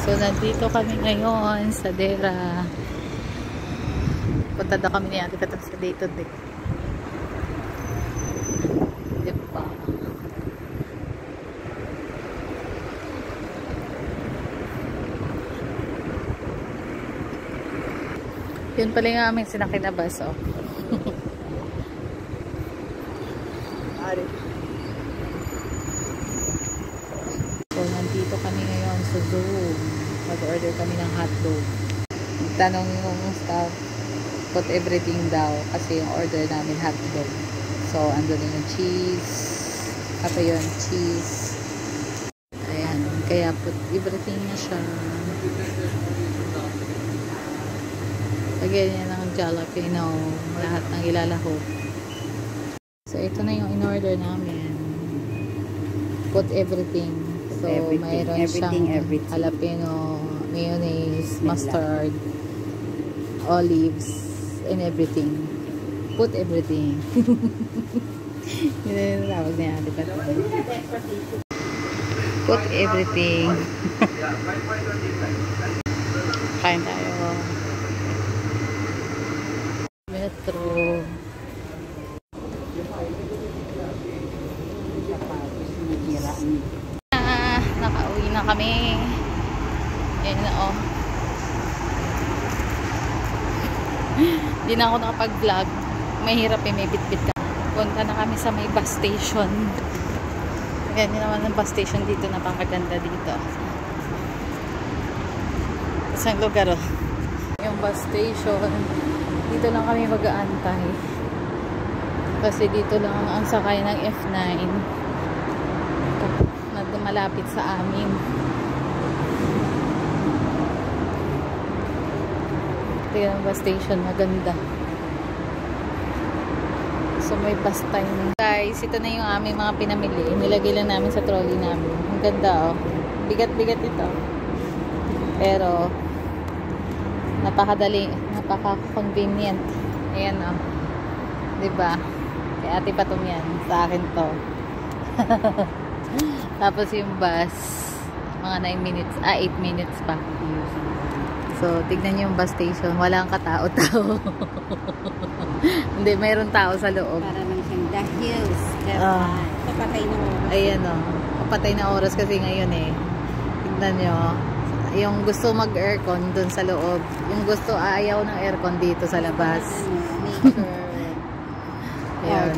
So, nandito kami ngayon sa Dera. Punta daw kami ni Ate Katang sa date today. Diba? Yun pala yung aming sinakay na bus, oh. So, nandito kami ngayon sa Zoom. Mag-order kami ng hotdog. Tanong yung staff, put everything daw. Kasi yung order namin hotdog. So, andun yung cheese. Apa yun? Cheese. Ayan. Kaya put everything na siya. Lagyan niya ng jalapeno. Lahat ng ilalahok. So, ito na yung in-order namin. Put everything. So, mayroon siyang jalapeno, mayonnaise, mustard, olives, and everything. Put everything. Yun na yung tawag niya. Put everything. Kain tayo. Metro. Nakauwi na kami. Ayan na, oh. Hindi na ako nakapag-vlog. Mahirap eh, may bit-bit ka. Punta na kami sa may bus station. Ganyan naman ang bus station dito. Napakaganda dito. Isang lugar, oh. Yung bus station. Dito lang kami mag-aantay. Kasi dito lang ang sakay ng F9. Na malapit sa amin. Ito yung bus station. Maganda. So may bus time. Guys, ito na yung aming mga pinamili. Nilagay lang namin sa trolley namin. Ang ganda, oh. Bigat-bigat ito. Pero napakadali. Napaka-convenient. Ayan, oh. Diba? Kaya ate patong yan. Sa akin to. Tapos yung bus, mga 9 minutes, 8 minutes pa. So, tignan nyo yung bus station. Walang katao-tao. Hindi, mayroon tao sa loob. Para lang siyang the hills. Papatay na oras. Ayan, o. Papatay na oras kasi ngayon eh. Tignan nyo. Yung gusto mag-aircon dun sa loob. Yung gusto ayaw ng aircon dito sa labas. Nature. Ayan.